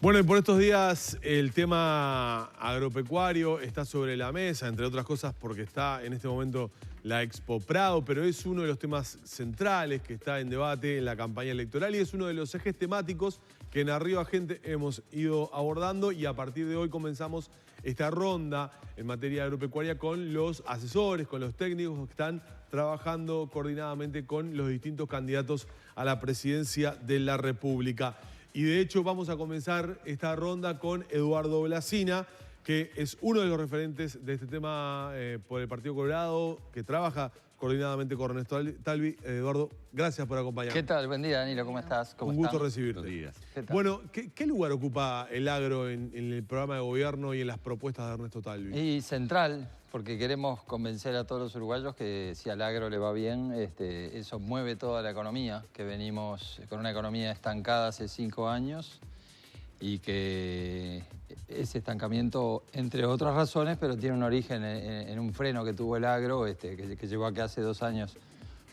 Bueno, y por estos días el tema agropecuario está sobre la mesa, entre otras cosas porque está en este momento la Expo Prado, pero es uno de los temas centrales que está en debate en la campaña electoral y es uno de los ejes temáticos que en Arriba Gente hemos ido abordando y a partir de hoy comenzamos esta ronda en materia agropecuaria con los asesores, con los técnicos que están trabajando coordinadamente con los distintos candidatos a la presidencia de la República. Y de hecho vamos a comenzar esta ronda con Eduardo Blasina, que es uno de los referentes de este tema por el Partido Colorado, que trabaja coordinadamente con Ernesto Talvi. Eduardo, gracias por acompañarnos. ¿Qué tal? Buen día, Danilo. ¿Cómo estás? Un gusto recibirte. Buenos días. ¿Qué tal? Bueno, ¿qué lugar ocupa el agro en el programa de gobierno y en las propuestas de Ernesto Talvi? Y central, porque queremos convencer a todos los uruguayos que si al agro le va bien, eso mueve toda la economía, que venimos con una economía estancada hace 5 años y que ese estancamiento, entre otras razones, pero tiene un origen en un freno que tuvo el agro, que llevó a que hace 2 años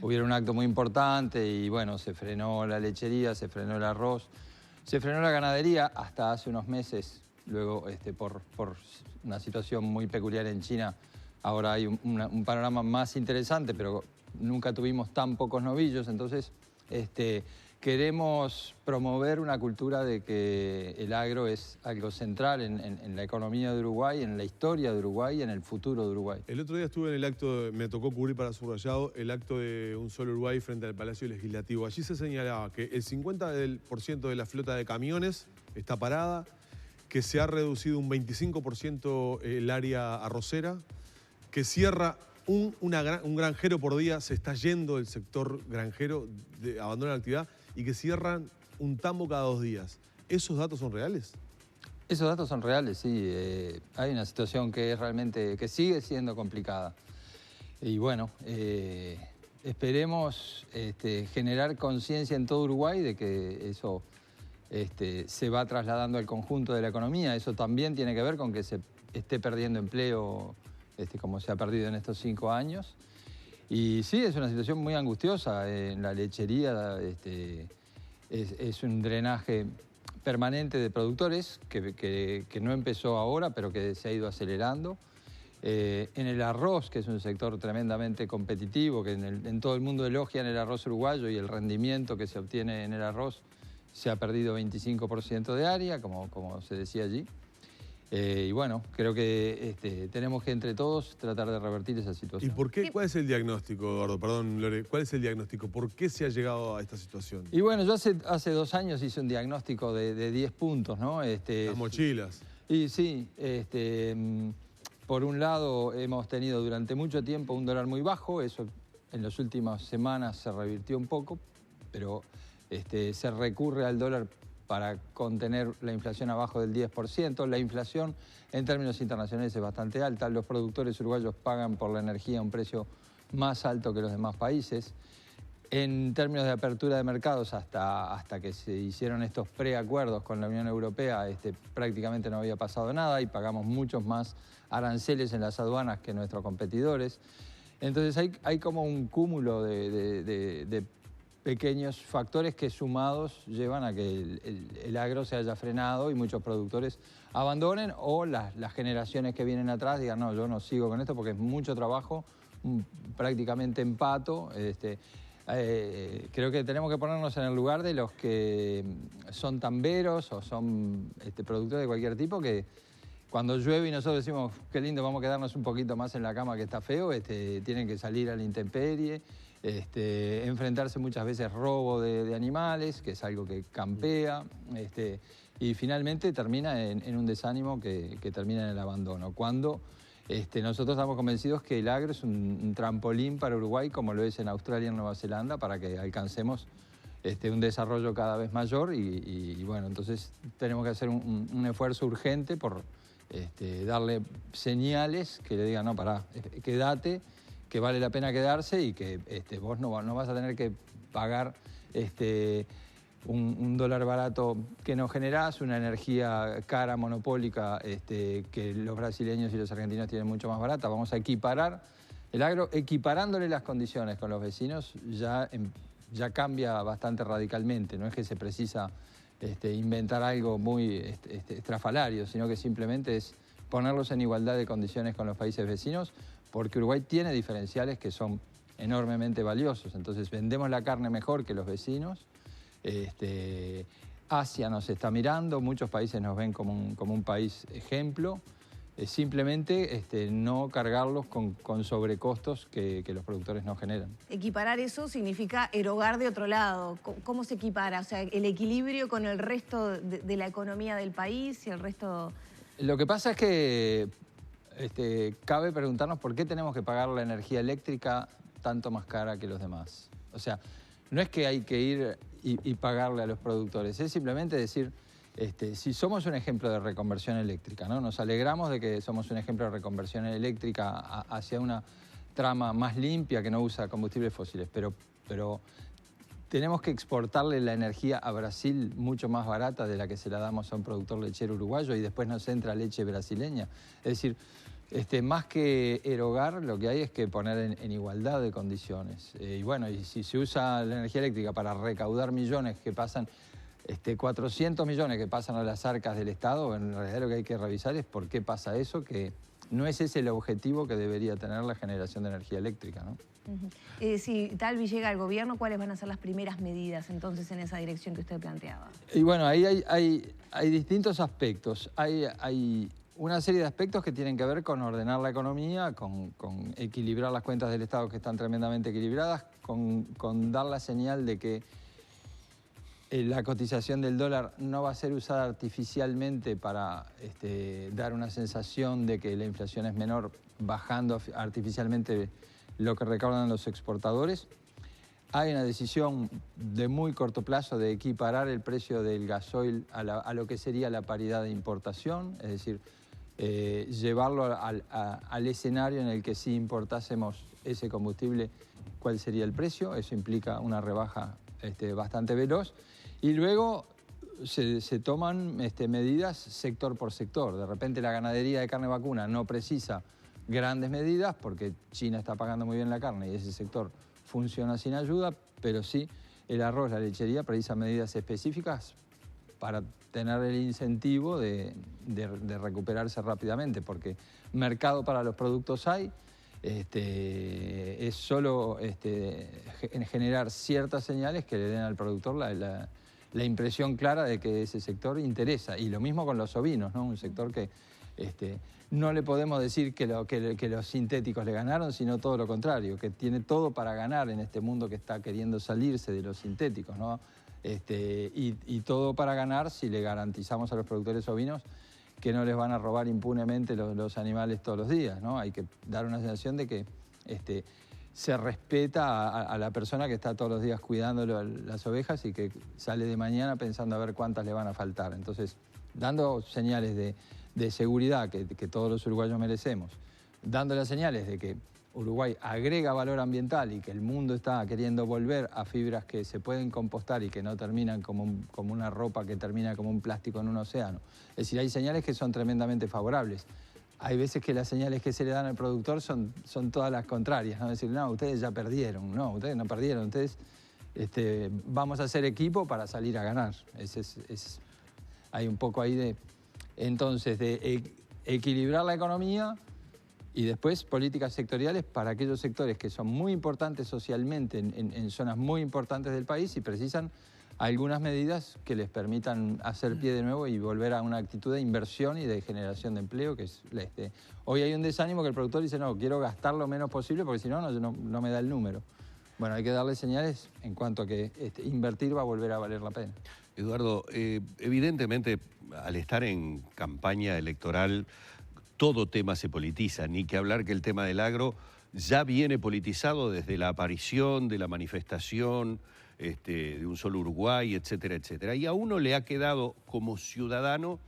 hubiera un acto muy importante y bueno, se frenó la lechería, se frenó el arroz, se frenó la ganadería hasta hace unos meses. Luego, por una situación muy peculiar en China, ahora hay un panorama más interesante, pero nunca tuvimos tan pocos novillos, entonces queremos promover una cultura de que el agro es algo central en la economía de Uruguay, en la historia de Uruguay y en el futuro de Uruguay. El otro día estuve en el acto, me tocó cubrir para Subrayado, el acto de Un Solo Uruguay frente al Palacio Legislativo. Allí se señalaba que el 50% de la flota de camiones está parada, que se ha reducido un 25% el área arrocera, que cierra un granjero por día, se está yendo del sector granjero, abandona la actividad, y que cierran un tambo cada 2 días. ¿Esos datos son reales? Esos datos son reales, sí. Hay una situación que es realmente, que sigue siendo complicada. Y bueno, esperemos generar conciencia en todo Uruguay de que eso se va trasladando al conjunto de la economía. Eso también tiene que ver con que se esté perdiendo empleo como se ha perdido en estos 5 años. Y sí, es una situación muy angustiosa. En la lechería es un drenaje permanente de productores que no empezó ahora, pero que se ha ido acelerando. En el arroz, que es un sector tremendamente competitivo, que en todo el mundo elogian el arroz uruguayo y el rendimiento que se obtiene en el arroz, se ha perdido 25% de área, como se decía allí. Y bueno, creo que tenemos que entre todos tratar de revertir esa situación. ¿Y por qué? ¿Cuál es el diagnóstico, Eduardo? Perdón, Lore. ¿Cuál es el diagnóstico? ¿Por qué se ha llegado a esta situación? Y bueno, yo hace 2 años hice un diagnóstico de 10 puntos, ¿no? Las mochilas. Y sí, por un lado hemos tenido durante mucho tiempo un dólar muy bajo, eso en las últimas semanas se revirtió un poco, pero se recurre al dólar para contener la inflación abajo del 10%. La inflación en términos internacionales es bastante alta. Los productores uruguayos pagan por la energía un precio más alto que los demás países. En términos de apertura de mercados, hasta que se hicieron estos preacuerdos con la Unión Europea, prácticamente no había pasado nada y pagamos muchos más aranceles en las aduanas que nuestros competidores. Entonces hay como un cúmulo de pequeños factores que sumados llevan a que el agro se haya frenado y muchos productores abandonen o las generaciones que vienen atrás digan, no, yo no sigo con esto porque es mucho trabajo, prácticamente empato. Creo que tenemos que ponernos en el lugar de los que son tamberos o son productores de cualquier tipo que cuando llueve y nosotros decimos, qué lindo, vamos a quedarnos un poquito más en la cama que está feo, tienen que salir a la intemperie. Enfrentarse muchas veces robo de animales, que es algo que campea, y finalmente termina en un desánimo que termina en el abandono. Cuando nosotros estamos convencidos que el agro es un trampolín para Uruguay, como lo es en Australia y en Nueva Zelanda, para que alcancemos un desarrollo cada vez mayor y bueno, entonces tenemos que hacer un esfuerzo urgente por darle señales que le digan, no, pará, quédate, que vale la pena quedarse y que vos no vas a tener que pagar un dólar barato que no generás, una energía cara, monopólica, que los brasileños y los argentinos tienen mucho más barata. Vamos a equiparar el agro, equiparándole las condiciones con los vecinos, ya cambia bastante radicalmente. No es que se precisa inventar algo muy estrafalario, sino que simplemente es ponerlos en igualdad de condiciones con los países vecinos, porque Uruguay tiene diferenciales que son enormemente valiosos. Entonces vendemos la carne mejor que los vecinos. Asia nos está mirando, muchos países nos ven como un país ejemplo. Simplemente no cargarlos con sobrecostos que los productores no generan. Equiparar eso significa erogar de otro lado. ¿Cómo se equipara? O sea, el equilibrio con el resto de la economía del país y el resto... Lo que pasa es que cabe preguntarnos por qué tenemos que pagar la energía eléctrica tanto más cara que los demás. O sea, no es que hay que ir y pagarle a los productores, es simplemente decir, si somos un ejemplo de reconversión eléctrica, ¿no? Nos alegramos de que somos un ejemplo de reconversión eléctrica hacia una trama más limpia que no usa combustibles fósiles, pero tenemos que exportarle la energía a Brasil mucho más barata de la que se la damos a un productor lechero uruguayo y después nos entra leche brasileña. Es decir, más que erogar, lo que hay es que poner en igualdad de condiciones. Y bueno, y si se usa la energía eléctrica para recaudar millones que pasan, 400 millones que pasan a las arcas del Estado, en realidad lo que hay que revisar es por qué pasa eso, que no es ese el objetivo que debería tener la generación de energía eléctrica, ¿no? Si Talvi llega al gobierno, ¿cuáles van a ser las primeras medidas entonces en esa dirección que usted planteaba? Y bueno, ahí hay distintos aspectos. Hay una serie de aspectos que tienen que ver con ordenar la economía, con equilibrar las cuentas del Estado que están tremendamente equilibradas, con dar la señal de que la cotización del dólar no va a ser usada artificialmente para dar una sensación de que la inflación es menor, bajando artificialmente lo que recaudan los exportadores. Hay una decisión de muy corto plazo de equiparar el precio del gasoil a lo que sería la paridad de importación, es decir, llevarlo al escenario en el que si importásemos ese combustible, ¿cuál sería el precio? Eso implica una rebaja bastante veloz. Y luego se toman medidas sector por sector. De repente la ganadería de carne vacuna no precisa grandes medidas porque China está pagando muy bien la carne y ese sector funciona sin ayuda, pero sí el arroz, la lechería precisa medidas específicas para tener el incentivo de recuperarse rápidamente, porque mercado para los productos hay, es solo generar ciertas señales que le den al productor la impresión clara de que ese sector interesa. Y lo mismo con los ovinos, ¿no? Un sector que no le podemos decir que los sintéticos le ganaron, sino todo lo contrario, que tiene todo para ganar en este mundo que está queriendo salirse de los sintéticos, ¿no? Y todo para ganar si le garantizamos a los productores ovinos que no les van a robar impunemente los animales todos los días, ¿no? Hay que dar una sensación de que se respeta a la persona que está todos los días cuidando las ovejas y que sale de mañana pensando a ver cuántas le van a faltar. Entonces, dando señales de seguridad que todos los uruguayos merecemos, dando las señales de que Uruguay agrega valor ambiental y que el mundo está queriendo volver a fibras que se pueden compostar y que no terminan como una ropa que termina como un plástico en un océano. Es decir, hay señales que son tremendamente favorables. Hay veces que las señales que se le dan al productor son todas las contrarias, ¿no? Es decir, no, ustedes ya perdieron, no, ustedes no perdieron, ustedes vamos a hacer equipo para salir a ganar. Hay un poco ahí de equilibrar la economía y después políticas sectoriales para aquellos sectores que son muy importantes socialmente en zonas muy importantes del país y precisan algunas medidas que les permitan hacer pie de nuevo y volver a una actitud de inversión y de generación de empleo, que es hoy hay un desánimo que el productor dice, no, quiero gastar lo menos posible porque si no, no me da el número. Bueno, hay que darle señales en cuanto a que invertir va a volver a valer la pena. Eduardo, evidentemente al estar en campaña electoral todo tema se politiza, ni que hablar que el tema del agro ya viene politizado desde la aparición de la manifestación de un solo Uruguay, etcétera, etcétera. Y a uno le ha quedado como ciudadano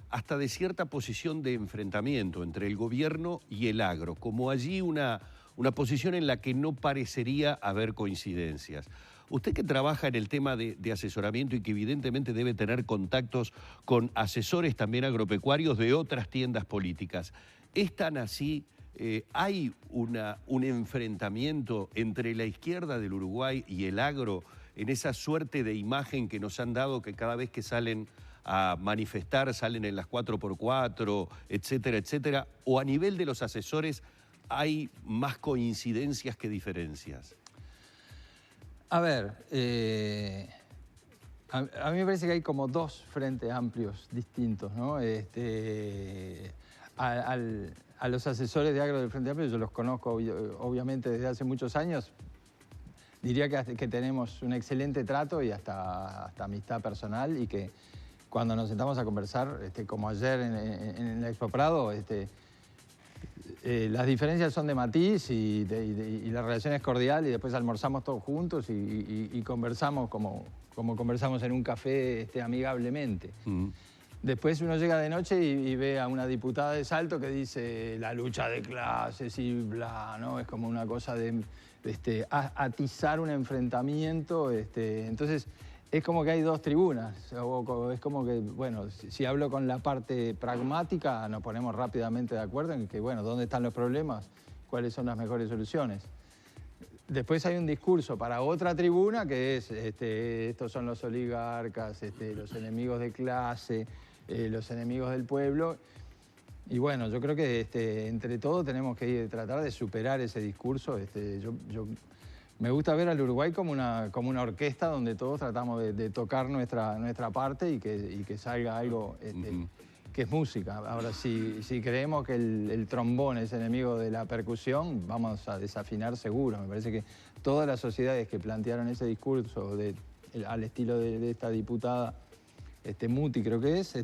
hasta de cierta posición de enfrentamiento entre el gobierno y el agro, como allí una posición en la que no parecería haber coincidencias. Usted que trabaja en el tema de asesoramiento y que evidentemente debe tener contactos con asesores también agropecuarios de otras tiendas políticas, ¿es tan así? ¿Hay un enfrentamiento entre la izquierda del Uruguay y el agro en esa suerte de imagen que nos han dado, que cada vez que salen a manifestar, salen en las 4x4, etcétera, etcétera? ¿O a nivel de los asesores hay más coincidencias que diferencias? A ver, a mí me parece que hay como dos frentes amplios distintos, ¿no? A los asesores de agro del Frente Amplio yo los conozco obviamente desde hace muchos años. Diría que tenemos un excelente trato y hasta amistad personal, y que cuando nos sentamos a conversar, como ayer en la Expo Prado, las diferencias son de matiz y la relación es cordial, y después almorzamos todos juntos y conversamos como conversamos en un café amigablemente. Después uno llega de noche y ve a una diputada de Salto que dice la lucha de clases y bla, ¿no? Es como una cosa de atizar un enfrentamiento. Entonces es como que hay dos tribunas. Es como que, bueno, si hablo con la parte pragmática, nos ponemos rápidamente de acuerdo en que, bueno, ¿dónde están los problemas? ¿Cuáles son las mejores soluciones? Después hay un discurso para otra tribuna que es, estos son los oligarcas, los enemigos de clase, los enemigos del pueblo. Y bueno, yo creo que entre todos tenemos que tratar de superar ese discurso. Me gusta ver al Uruguay como una orquesta donde todos tratamos de tocar nuestra parte y que salga algo que es música. Ahora, si creemos que el trombón es enemigo de la percusión, vamos a desafinar seguro. Me parece que todas las sociedades que plantearon ese discurso al estilo de esta diputada Muti, creo que es,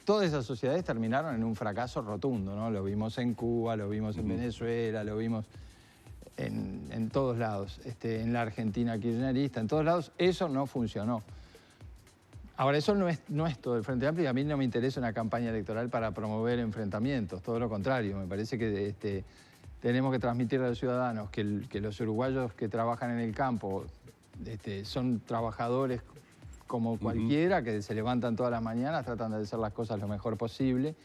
todas esas sociedades terminaron en un fracaso rotundo, ¿no? Lo vimos en Cuba, lo vimos en Venezuela, lo vimos en todos lados, en la Argentina kirchnerista, en todos lados. Eso no funcionó. Ahora, eso no es todo el Frente Amplio, y a mí no me interesa una campaña electoral para promover enfrentamientos, todo lo contrario. Me parece que tenemos que transmitir a los ciudadanos que los uruguayos que trabajan en el campo son trabajadores como cualquiera, que se levantan todas las mañanas, tratan de hacer las cosas lo mejor posible,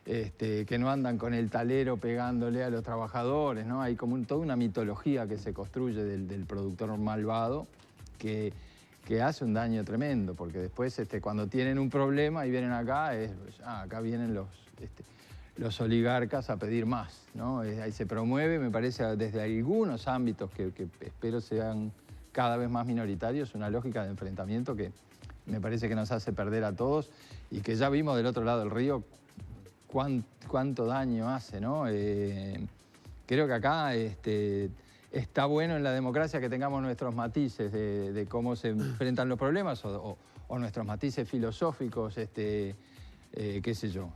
que no andan con el talero pegándole a los trabajadores, ¿no? Hay como toda una mitología que se construye del productor malvado que hace un daño tremendo, porque después cuando tienen un problema y vienen acá, acá vienen los oligarcas a pedir más, ¿no? Ahí se promueve, me parece, desde algunos ámbitos que espero sean cada vez más minoritarios, una lógica de enfrentamiento que me parece que nos hace perder a todos, y que ya vimos del otro lado del río cuánto daño hace, ¿no? Creo que acá está bueno en la democracia que tengamos nuestros matices de cómo se enfrentan los problemas o nuestros matices filosóficos, qué sé yo.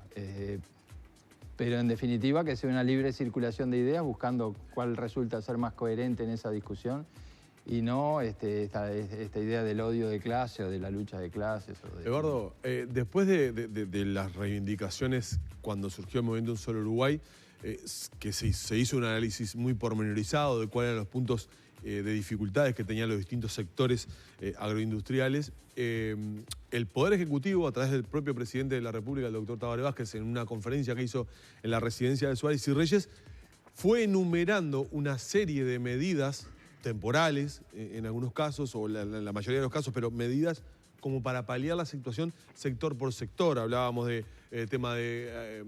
Pero en definitiva que sea una libre circulación de ideas, buscando cuál resulta ser más coherente en esa discusión, y no esta idea del odio de clase o de la lucha de clases. Eduardo, después de las reivindicaciones cuando surgió el movimiento Un Solo Uruguay, que se hizo un análisis muy pormenorizado de cuáles eran los puntos de dificultades que tenían los distintos sectores agroindustriales, el Poder Ejecutivo, a través del propio presidente de la República, el doctor Tabaré Vázquez, en una conferencia que hizo en la residencia de Suárez y Reyes, fue enumerando una serie de medidas temporales, en algunos casos, o la mayoría de los casos, pero medidas como para paliar la situación sector por sector. Hablábamos de tema de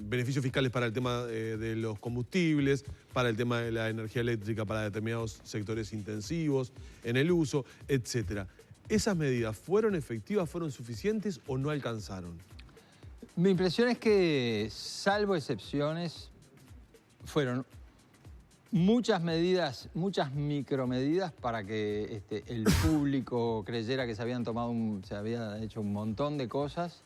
beneficios fiscales para el tema de los combustibles, para el tema de la energía eléctrica para determinados sectores intensivos en el uso, etc. ¿Esas medidas fueron efectivas, fueron suficientes o no alcanzaron? Mi impresión es que, salvo excepciones, fueron muchas medidas, muchas micromedidas para que el público creyera que se había hecho un montón de cosas.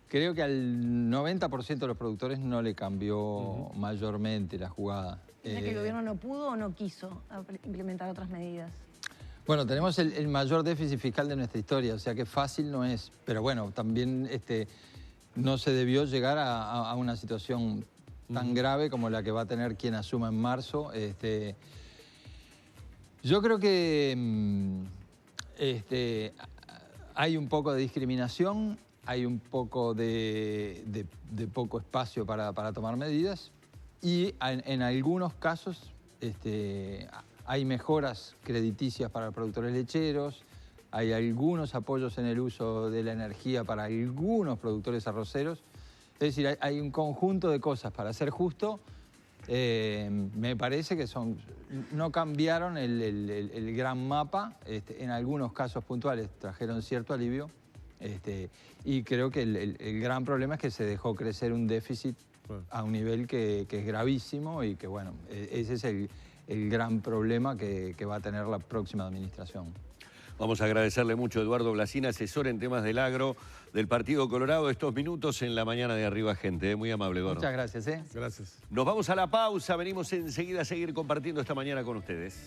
Creo que al 90% de los productores no le cambió mayormente la jugada. ¿Es que el gobierno no pudo o no quiso implementar otras medidas? Bueno, tenemos el mayor déficit fiscal de nuestra historia, o sea que fácil no es. Pero bueno, también no se debió llegar a una situación tan grave como la que va a tener quien asuma en marzo. Yo creo que hay un poco de discriminación, hay un poco de poco espacio para tomar medidas, y en algunos casos hay mejoras crediticias para productores lecheros, hay algunos apoyos en el uso de la energía para algunos productores arroceros. Es decir, hay un conjunto de cosas para ser justo. Me parece que no cambiaron el gran mapa. En algunos casos puntuales trajeron cierto alivio. Y creo que el gran problema es que se dejó crecer un déficit a un nivel que es gravísimo y que, bueno, ese es el gran problema que va a tener la próxima administración. Vamos a agradecerle mucho a Eduardo Blasina, asesor en temas del agro del Partido Colorado, estos minutos en la mañana de Arriba Gente. Muy amable, Eduardo. Muchas gracias. Gracias. Nos vamos a la pausa, venimos enseguida a seguir compartiendo esta mañana con ustedes.